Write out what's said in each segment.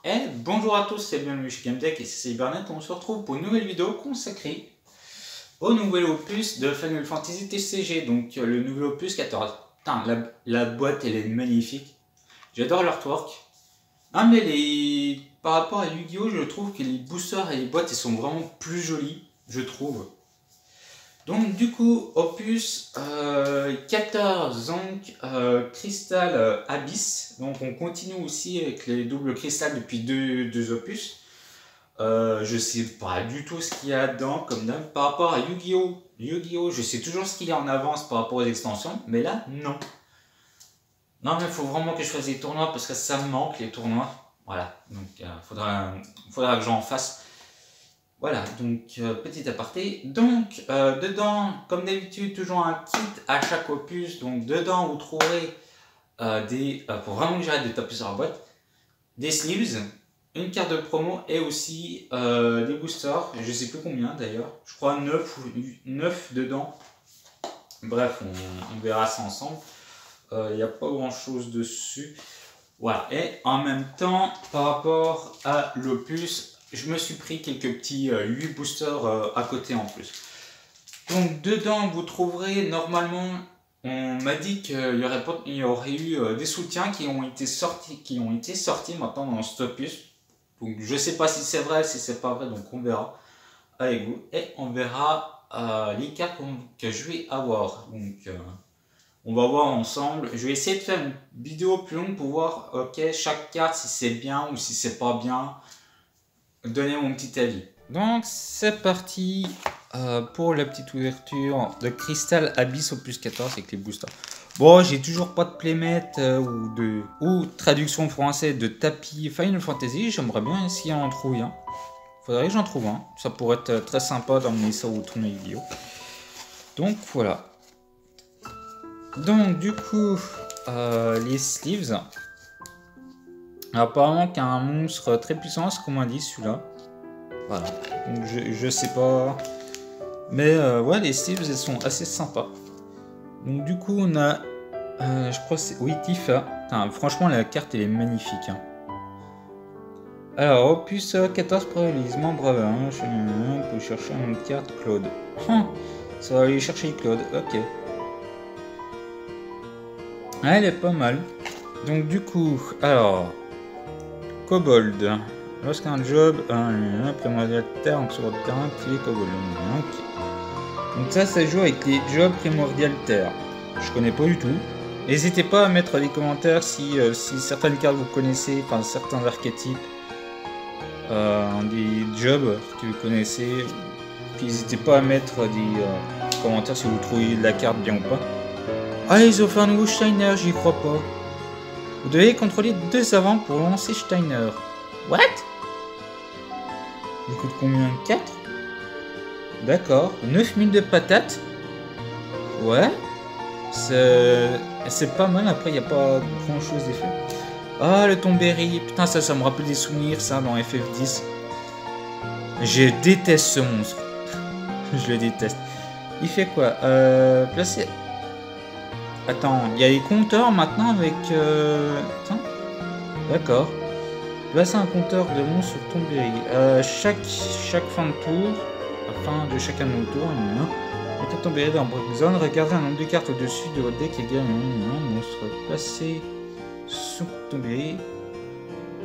Et bonjour à tous, c'est bienvenue chez GameTech et c'est Cybernet. On se retrouve pour une nouvelle vidéo consacrée au nouvel opus de Final Fantasy TCG, donc le nouvel opus 14. Putain, la boîte elle est magnifique. J'adore l'artwork. Ah, mais par rapport à Yu-Gi-Oh, je trouve que les boosters et les boîtes ils sont vraiment plus jolis, je trouve. Donc du coup, opus 14, donc Crystal Abyss. Donc on continue aussi avec les doubles cristal depuis deux opus. Je sais pas du tout ce qu'il y a dedans comme d'hab. Par rapport à Yu-Gi-Oh, je sais toujours ce qu'il y a en avance par rapport aux extensions, mais là, non. Non, mais il faut vraiment que je fasse des tournois parce que ça me manque les tournois. Voilà, donc faudra que j'en fasse. Voilà, donc petit aparté. Donc, dedans, comme d'habitude, toujours un kit à chaque opus. Donc, dedans, vous trouverez pour vraiment que j'arrête de taper sur la boîte, des sleeves, une carte de promo et aussi des boosters. Je sais plus combien d'ailleurs. Je crois 9 dedans. Bref, on verra ça ensemble. Il n'y a pas grand chose dessus. Voilà, et en même temps, par rapport à l'opus, je me suis pris quelques petits 8 boosters à côté en plus. Donc dedans, vous trouverez normalement, on m'a dit qu'il y aurait eu des soutiens qui ont été sortis maintenant dans cet opus. Donc je sais pas si c'est vrai, si c'est pas vrai, donc on verra avec vous. Et on verra les cartes que je vais avoir. Donc on va voir ensemble. Je vais essayer de faire une vidéo plus longue pour voir chaque carte si c'est bien ou si c'est pas bien. Donner mon petit avis. Donc c'est parti pour la petite ouverture de Crystal Abyss Opus 14 avec les boosters. Bon, j'ai toujours pas de playmat ou traduction française de tapis Final Fantasy. J'aimerais bien essayer d'en trouver un. Faudrait que j'en trouve un. Ça pourrait être très sympa d'emmener ça au tournoi vidéo. Donc voilà. Donc du coup, les sleeves. Apparemment qu'il y a un monstre très puissant, c'est comme on dit celui-là. Voilà. Donc je sais pas. Mais ouais, les sleeves elles sont assez sympas. Donc du coup on a, je crois que c'est, oui, Tifa. Putain, franchement la carte elle est magnifique. Hein. Alors opus 14 pré-release, membre 1, on peut chercher une carte Claude. Ça va aller chercher Claude, ok. Ah, elle est pas mal. Donc du coup, alors, Kobold. Lorsqu'un job primordial terre en sur le terrain, activé Kobold. Donc ça joue avec les jobs primordial terre. Je connais pas du tout. N'hésitez pas à mettre des commentaires si certaines cartes vous connaissez, enfin certains archétypes, des jobs que vous connaissez. Puis n'hésitez pas à mettre des commentaires si vous trouvez la carte bien ou pas. Ah, ils ont fait un nouveau Steiner, j'y crois pas. Vous devez contrôler 2 avant pour lancer Steiner. What? Il coûte combien? 4? D'accord. 9000 de patates. Ouais. C'est pas mal. Après, il n'y a pas grand chose d'effet. Ah, le Tomberry. Putain, ça me rappelle des souvenirs, ça, dans FF10. Je déteste ce monstre. Je le déteste. Il fait quoi? Placer... Attends, il y a les compteurs maintenant avec... Attends. D'accord. Placer un compteur de monstres sur Tomberry. Chaque fin de tour, fin de chacun de nos tours, mettez Tomberry dans Break Zone, regardez un nombre de cartes au-dessus de votre deck égal à un monstre. Placez sous Tomberry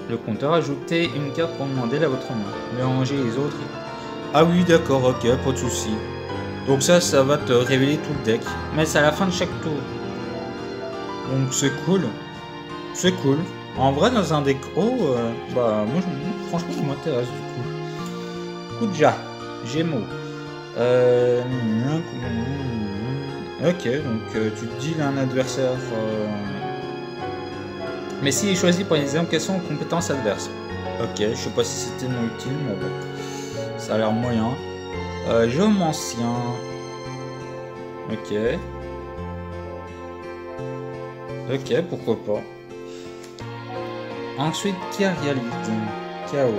le compteur, ajoutez une carte pour demander à votre main. Mélangez les autres. Ah oui, d'accord, ok, pas de soucis. Donc ça va te révéler tout le deck. Mais c'est à la fin de chaque tour. Donc c'est cool. C'est cool. En vrai, dans un deck bah moi franchement ça m'intéresse du coup. Kuja, Gémeaux. Ok, donc tu te dis un adversaire. Mais s'il est choisi par les invocations aux compétences adverses. Ok, je sais pas si c'était non utile, mais bon. Ça a l'air moyen. Géomancien. Ok. Ok, pourquoi pas. Ensuite, Kyrialide. KO.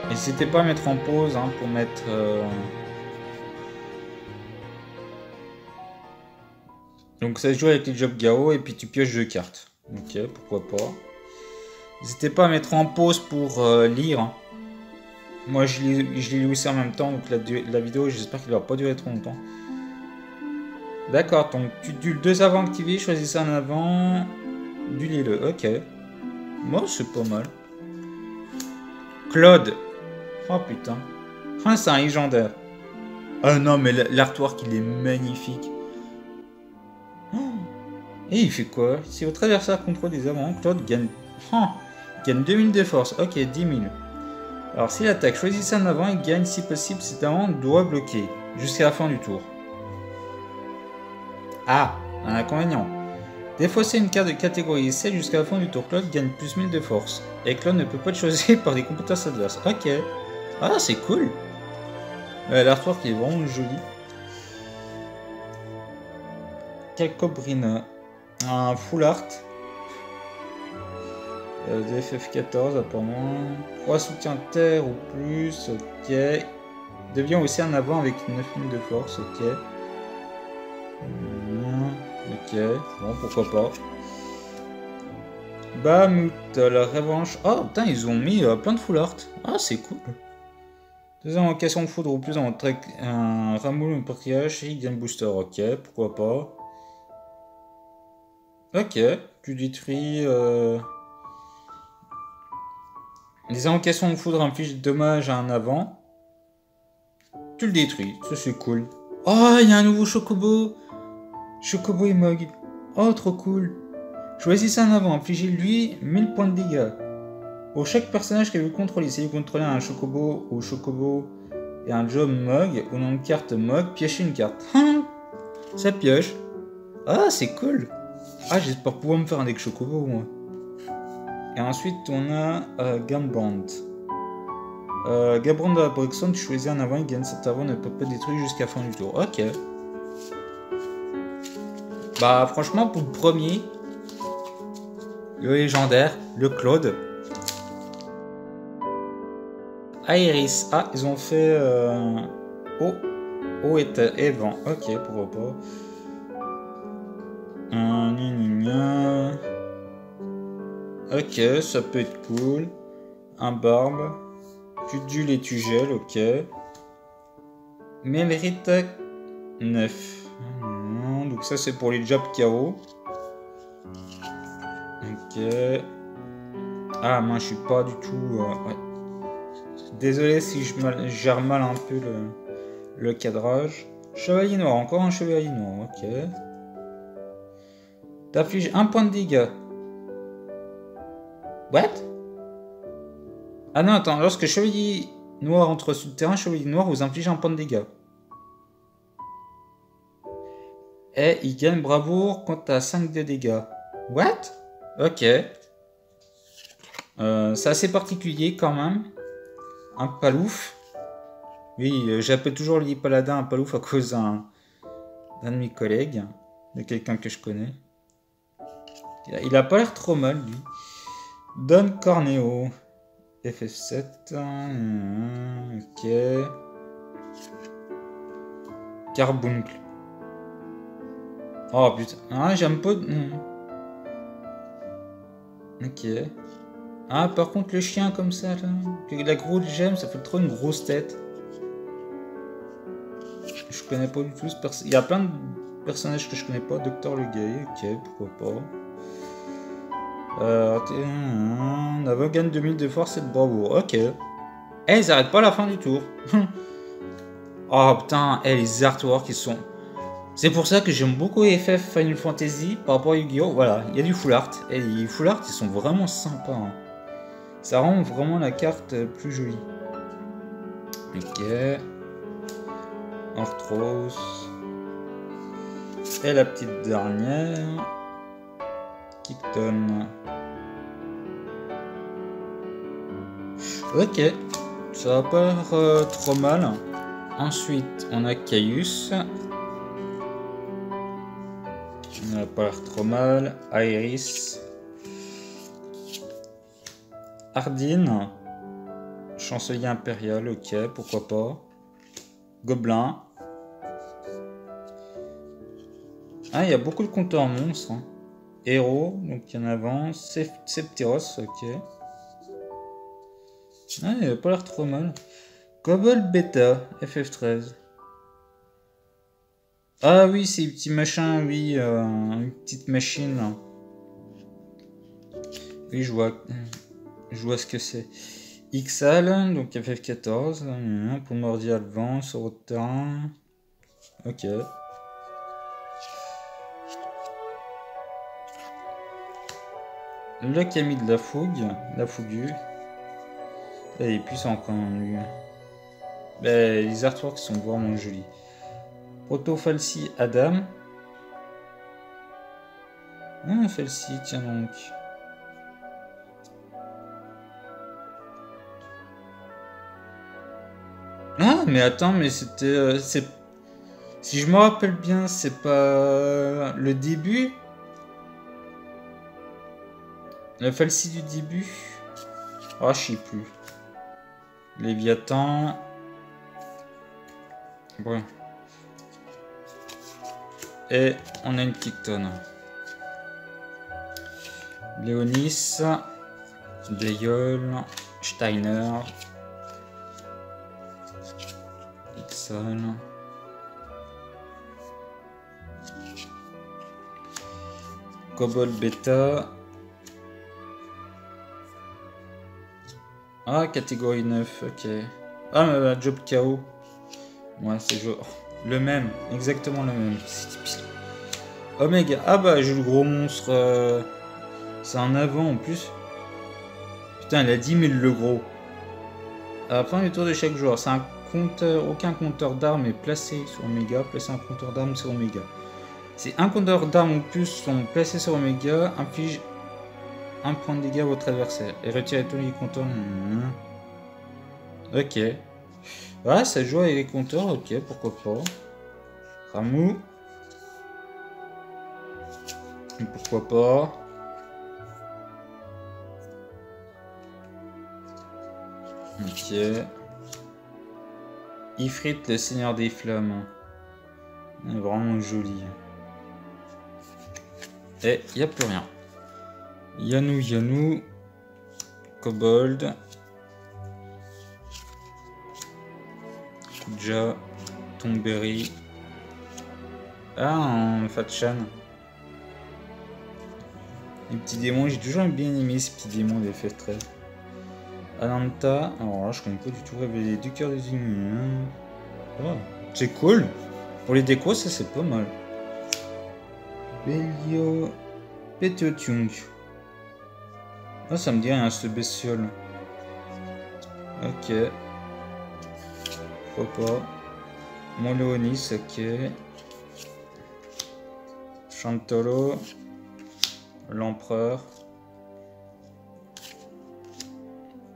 N'hésitez pas à mettre en pause pour mettre... Donc ça se joue avec les jobs Gao et puis tu pioches 2 cartes. Ok, pourquoi pas. N'hésitez pas à mettre en pause pour lire. Hein. Moi, je l'ai lu aussi en même temps, donc la vidéo, j'espère qu'elle va pas durer trop longtemps. D'accord, donc tu dules 2 avant activés, choisissez un avant, dulez-le, ok. Moi, c'est pas mal. Claude. Oh putain. Ah, c'est un légendaire. Ah non, mais l'artwork, il est magnifique. Oh. Et il fait quoi? Si votre adversaire contrôle des avants, Claude gagne... Oh. Il gagne 2000 de force. Ok, 10 000. Alors, s'il attaque, choisissez un avant, il gagne si possible, cet avant doit bloquer. Jusqu'à la fin du tour. Ah, un inconvénient. Défausser une carte de catégorie C jusqu'à la fin du tour. Claude gagne plus 1000 de force. Et Claude ne peut pas être choisi par des compétences adverses. Ok. Ah, c'est cool. L'artwork est vraiment joli. Calcobrina. Un full art. De FF14 apparemment. 3 soutiens terre ou plus. Ok. Devient aussi un avant avec 9000 de force. Ok. Ok. Bon, pourquoi pas. Bamut, la revanche. Oh putain, ils ont mis plein de full art. Ah, c'est cool. 2 invocations de foudre ou plus dans votre un rameau, un portillage, il gagne booster. Ok, pourquoi pas. Ok, tu détruis. Les invocations de foudre infligent des dommages à un avant. Tu le détruis, ça c'est cool. Oh, il y a un nouveau Chocobo. Chocobo et Mog. Oh, trop cool. Choisissez un avant, infligez-lui 1000 points de dégâts. Pour chaque personnage que vous contrôlez, si vous contrôlez un Chocobo ou Chocobo et un Job Mog, ou non de carte Mog, piochez une carte. Ça pioche. Ah, c'est cool. Ah, j'espère pouvoir me faire un deck Chocobo, moi. Et ensuite, on a Gambrand. Gambrand de la Brexon, tu choisis un avant, il gagne cet avant, ne peut pas détruire jusqu'à la fin du tour. Ok. Bah, franchement, pour le premier, le légendaire, le Claude. Aéris. Ah, ils ont fait eau et vent. Ok, pourquoi pas. Ok, ça peut être cool. Un barbe. Tu dules et tu gèles, ok. Melrita 9. Donc ça c'est pour les jobs KO. Ok. Ah, moi je suis pas du tout... ouais. Désolé si je gère mal un peu le cadrage. Chevalier noir, encore un chevalier noir, ok. T'affiches 1 point de dégâts. What? Ah non, attends, lorsque chevalier noir entre sur le terrain, chevalier noir vous inflige 1 point de dégâts. Et il gagne bravoure quand t'as 5 de dégâts. What? Ok. C'est assez particulier quand même. Un palouf. Oui, j'appelle toujours les paladins un palouf à cause d'un de mes collègues. De quelqu'un que je connais. Il a pas l'air trop mal, lui. Don Corneo. FF7. Ok. Carbuncle. Oh putain. Ah, j'aime pas. Ok. Ah, par contre, le chien comme ça, là. La grosse gemme, ça fait trop une grosse tête. Je connais pas du tout ce personnage. Il y a plein de personnages que je connais pas. Docteur Le Guerrier, ok, pourquoi pas. Navogan 2000 de force et de bravoure, ok. Eh, ils arrêtent pas à la fin du tour. Oh putain, les artworks ils sont... C'est pour ça que j'aime beaucoup FF Final Fantasy par rapport à Yu-Gi-Oh! Voilà, il y a du full art. Et les full art ils sont vraiment sympas. Hein. Ça rend vraiment la carte plus jolie. Ok. Arthros. Et la petite dernière. Kickton. Ok. Ça va pas l'air trop mal. Ensuite, on a Caius. Ça n'a pas l'air trop mal. Aeris. Ardine. Chancelier impérial, ok, pourquoi pas. Gobelin. Ah, il y a beaucoup de compteurs monstres. Hein. Héros, donc il y en a avant. Septiros, ok. Ah, il a pas l'air trop mal. Cobalt Beta, FF13. Ah oui, c'est des petits machins, oui, une petite machine là. Oui, je vois ce que c'est. Ixal, donc FF14, Primordial Vent, sur votre terrain. Ok. Le Camille de la Fougue, la Fougue. Il est puissant quand même lui. Ben, les artworks sont vraiment jolis. Proto-Falsi Adam. Ah, Falsi, tiens donc. Ah, mais attends, mais c'était. Si je me rappelle bien, c'est pas le début. Le Falsi du début. Ah, je sais plus. Léviathan. Ouais. Et on a une petite tonne. Léonis. Blayol. Steiner. Ixal. Cobalt Beta. Ah, catégorie 9, ok. Ah, Job KO. Ouais, c'est genre le même, exactement le même. Omega, ah bah j'ai le gros monstre. C'est en avant en plus. Putain, il a 10 000 le gros. À la fin du tour de chaque joueur, c'est un compteur, aucun compteur d'armes est placé sur Omega. Placer un compteur d'armes sur Omega. Si un compteur d'armes ou plus sont placés sur Omega, inflige un point de dégâts à votre adversaire. Et retirez tous les compteurs. Ok. Ouais, ça joue avec les compteurs, ok, pourquoi pas. Ramou. Pourquoi pas. Ok. Ifrit, le seigneur des flammes. Il est vraiment joli. Et il n'y a plus rien. Yanou. Kobold. Kuja. Tomberry. Ah, un Fatchan. Les petits démons, j'ai toujours bien aimé ces petits démons des FF13. Ananta, alors là je connais pas du tout révélé du cœur des humains. Oh, c'est cool. Pour les décos, ça c'est pas mal. Belio Petiotung. Ah, ça me dit rien ce bestiole. Ok. Pourquoi pas. Molonis, ok. Chantolo. L'empereur.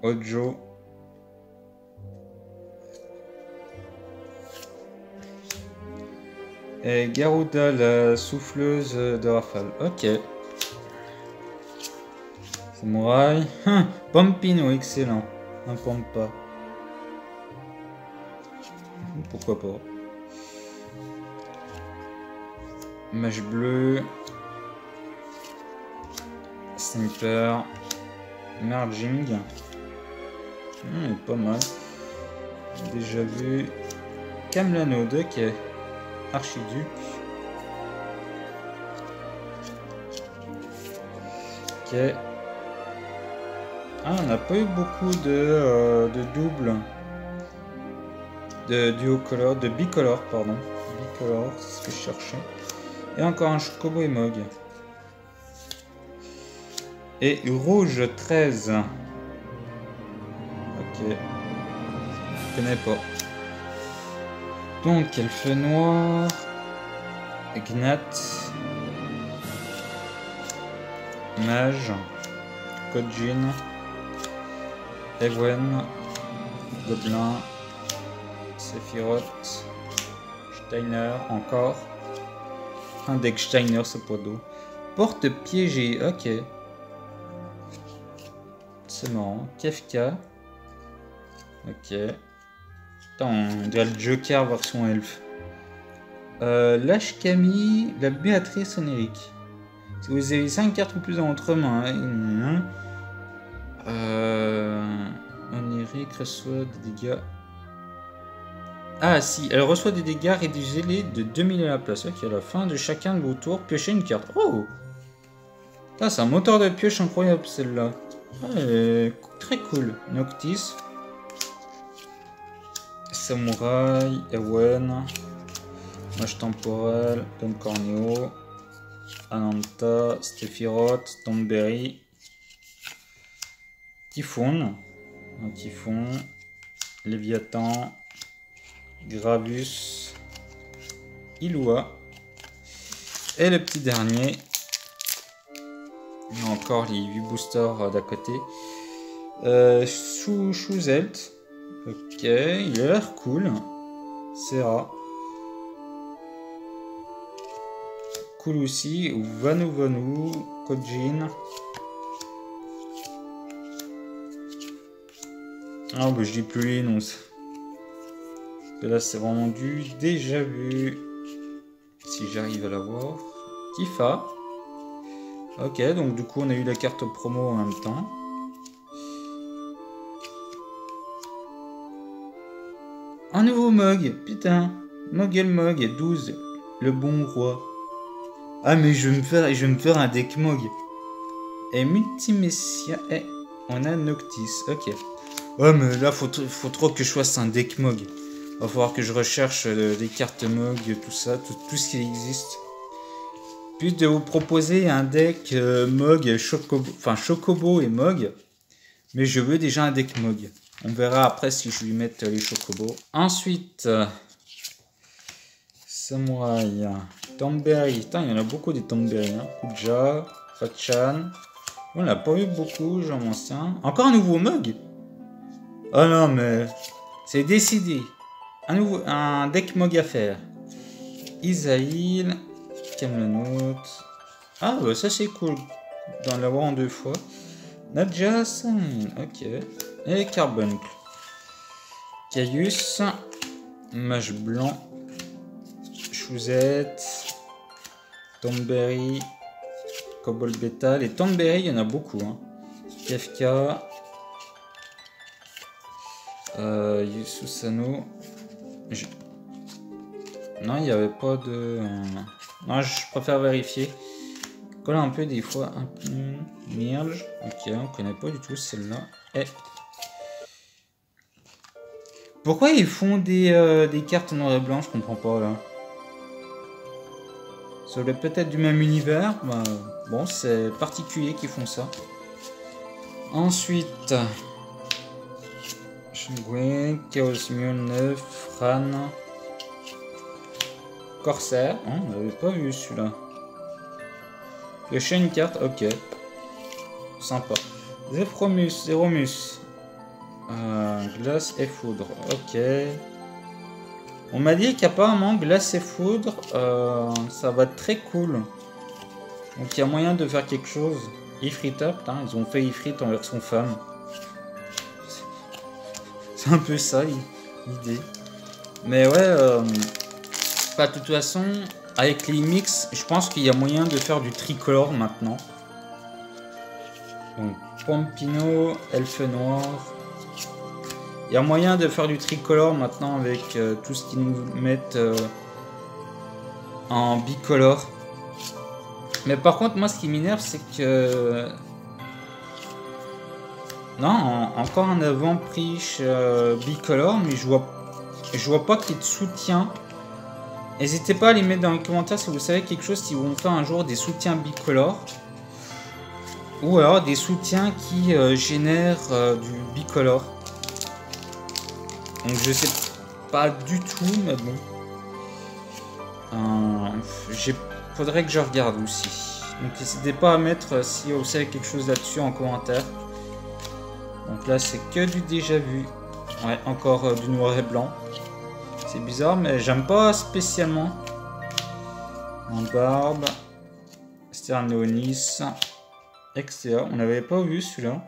Ojo. Et Garuda, la souffleuse de rafale. Ok. Samouraï. Pampino, excellent. Un Pampa. Pourquoi pas. Mage bleu. Sniper. Merging. Pas mal. Déjà vu. Kamlanod, ok. Archiduc. Ok. Ah, on n'a pas eu beaucoup de doubles. De duocolor, de bicolore, pardon. Bicolore, c'est ce que je cherchais. Et encore un Chocobo et Mog. Et rouge 13. Ok. Je connais pas. Donc, elfe noir. Gnat. Mage. Kojin. Ewen. Gobelin. Sephiroth. Steiner. Encore. Un deck Steiner, ce podo. Porte piégée. Ok. C'est marrant. Kefka. Ok. Putain, on dirait le Joker version elfe. Lâche Camille, la Béatrice onirique. Si vous avez 5 cartes ou plus dans votre main, onirique reçoit des dégâts. Ah si, elle reçoit des dégâts, réduisez-les de 2000 à la place. Ok, à la fin de chacun de vos tours, piochez une carte. Oh! Ah, c'est un moteur de pioche incroyable celle-là. Très cool. Noctis. Samouraï, Ewen. Mage temporel, Don Corneo. Ananta, Stephiroth, Tomberry. Typhon. Un Typhon. Léviathan. Gravus. Ilua. Et le petit dernier. Il y a encore les 8 boosters d'à côté. Chouzelt. Ok, il a l'air cool. Serra. Cool aussi. Vanu Vanu. Kojin. Ah bah je dis plus les noms. Là c'est vraiment du déjà vu. Si j'arrive à l'avoir. Tifa. Ok, donc du coup on a eu la carte promo en même temps. Un nouveau Mog, putain. Mogel Mog, 12. Le bon roi. Ah mais je vais me faire un deck Mog. Et Multimessia. Et on a Noctis, ok. Ouais mais là faut trop que je fasse un deck Mog. Va falloir que je recherche des cartes Mog, tout ça, tout ce qui existe. Puis de vous proposer un deck Mog, Chocobo et Mog. Mais je veux déjà un deck Mog. On verra après si je lui mets les Chocobos. Ensuite, Samouraï, Tomberry. Putain, il y en a beaucoup des Tomberry. Hein. Kuja, Fachan. On n'a pas eu beaucoup, j'en ancien. Encore un nouveau Mog. Oh non, mais c'est décidé. Un deck Mog à faire. Isaïl. Camelot. Ah bah ça c'est cool d'en l'avoir en 2 fois. Nadjas, ok. Et Carbuncle. Caius. Mage blanc. Chouzette. Tomberry. Cobalt Beta. Les Tomberry, il y en a beaucoup. Hein. Kefka. Yususano. Non, il n'y avait pas de... Non, je préfère vérifier. Colle un peu des fois. Un peu... Mirge. Ok, on connaît pas du tout celle-là. Et... Pourquoi ils font des cartes noir et blanc? Je comprends pas là. Ça doit peut-être du même univers. Bah, bon, c'est particulier qu'ils font ça. Ensuite... Shungwe, Chaos Mule 9, Fran... Corsair, hein, on n'avait pas vu celui-là. Piocher une carte, ok. Sympa. Zeromus. Glace et foudre, ok. On m'a dit qu'apparemment glace et foudre, ça va être très cool. Donc il y a moyen de faire quelque chose. Ifrita, putain, ils ont fait Ifrit en version femme. C'est un peu ça l'idée. Mais ouais... Bah, de toute façon, avec les mix, je pense qu'il y a moyen de faire du tricolore maintenant. Donc, Pompino, Elfe Noir. Il y a moyen de faire du tricolore maintenant avec tout ce qu'ils nous mettent en bicolore. Mais par contre, moi, ce qui m'énerve, c'est que... Non, encore un avant-prix bicolore, mais je vois pas qu'il y ait de soutien. N'hésitez pas à les mettre dans les commentaires si vous savez quelque chose, si vont faire un jour des soutiens bicolores. Ou alors des soutiens qui génèrent du bicolore. Donc je sais pas du tout, mais bon. Faudrait que je regarde aussi. Donc n'hésitez pas à mettre si vous savez quelque chose là-dessus en commentaire. Donc là c'est que du déjà vu. Ouais, encore du noir et blanc. C'est bizarre, mais j'aime pas spécialement. En barbe. Sternonis. Extéa. On n'avait pas vu celui-là.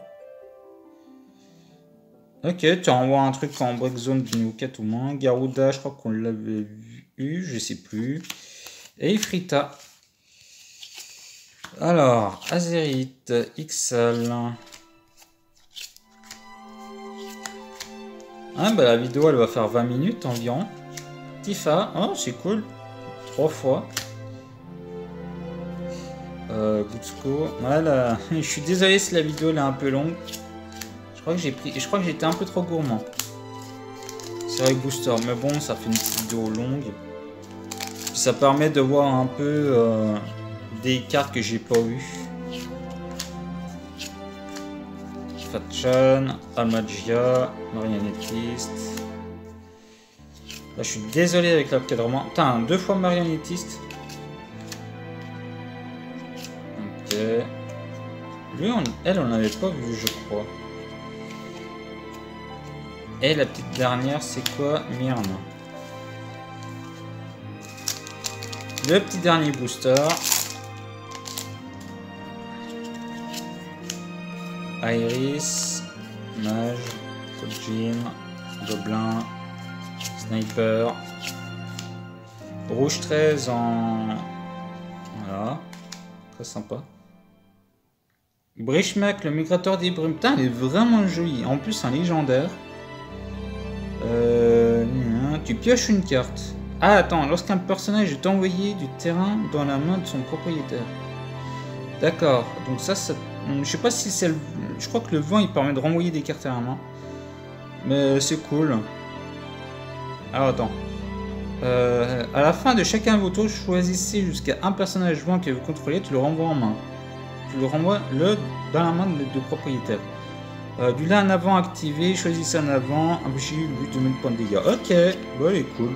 Ok, tu envoies un truc en break zone du New 4 ou moins. Garuda, je crois qu'on l'avait vu. Je sais plus. Et Ifrita. Alors, Azerite XL. Ah bah la vidéo elle va faire 20 minutes environ. Tifa, oh c'est cool. 3 fois. Gutsuko. Voilà. Je suis désolé si la vidéo elle est un peu longue. Je crois que j'étais un peu trop gourmand. C'est vrai booster, mais bon ça fait une petite vidéo longue. Puis ça permet de voir un peu des cartes que j'ai pas eues. Fatchan, Almagia, Marionnettiste. Là je suis désolé avec l'encadrement. Putain, 2 fois Marionnettiste. Ok. Lui, elle on l'avait pas vu je crois. Et la petite dernière c'est quoi? Myrne. Le petit dernier booster. Iris, Mage, Kojin, Gobelin, Sniper, Rouge 13 en... Voilà, très sympa. Brichmak, le migrateur des brumes. Putain, il est vraiment joli. En plus, un légendaire. Tu pioches une carte. Ah, attends, lorsqu'un personnage est envoyé du terrain dans la main de son propriétaire. D'accord, donc ça... Je sais pas si c'est le... Je crois que le vent il permet de renvoyer des cartes à la main. Mais c'est cool. Alors attends. À la fin de chacun de vos tours, choisissez jusqu'à un personnage vent que vous contrôlez, tu le renvoies en main. Tu le renvoies dans la main de propriétaire. Du là en avant activé, choisissez un avant, j'ai eu 2000 points de dégâts. Ok, bah elle est cool.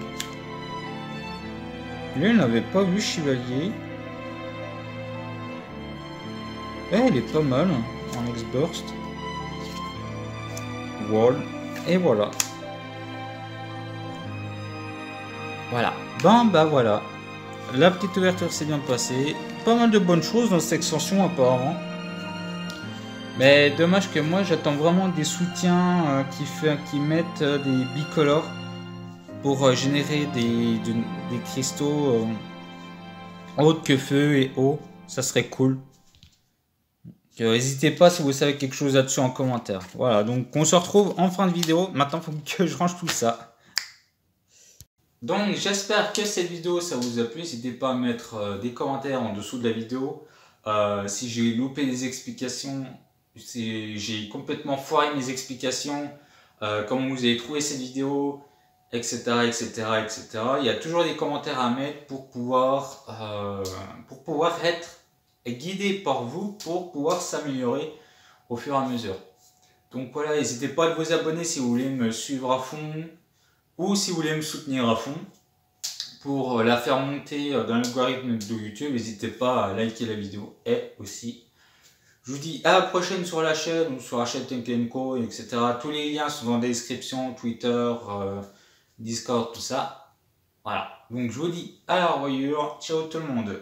Lui on l'avait pas vu, Chevalier. Elle est pas mal en X-Burst. Wall. Et voilà. Voilà. Bon bah voilà. La petite ouverture s'est bien passée. Pas mal de bonnes choses dans cette extension apparemment. Mais dommage que moi j'attends vraiment des soutiens qui mettent des bicolores pour générer des cristaux autres que feu et eau. Ça serait cool. N'hésitez pas si vous savez quelque chose là-dessus en commentaire. Voilà, donc on se retrouve en fin de vidéo. Maintenant, il faut que je range tout ça. Donc, j'espère que cette vidéo, ça vous a plu. N'hésitez pas à mettre des commentaires en dessous de la vidéo. Si j'ai loupé des explications, si j'ai complètement foiré mes explications, comment vous avez trouvé cette vidéo, etc., etc., etc. Il y a toujours des commentaires à mettre pour pouvoir être guidé par vous pour pouvoir s'améliorer au fur et à mesure. Donc voilà, n'hésitez pas à vous abonner si vous voulez me suivre à fond ou si vous voulez me soutenir à fond pour la faire monter dans l'algorithme de YouTube. N'hésitez pas à liker la vidéo et aussi je vous dis à la prochaine sur la chaîne ou sur la chaîne Tenkenko, etc. Tous les liens sont dans la description, Twitter, Discord, tout ça. Voilà, donc je vous dis à la revoyure, ciao tout le monde.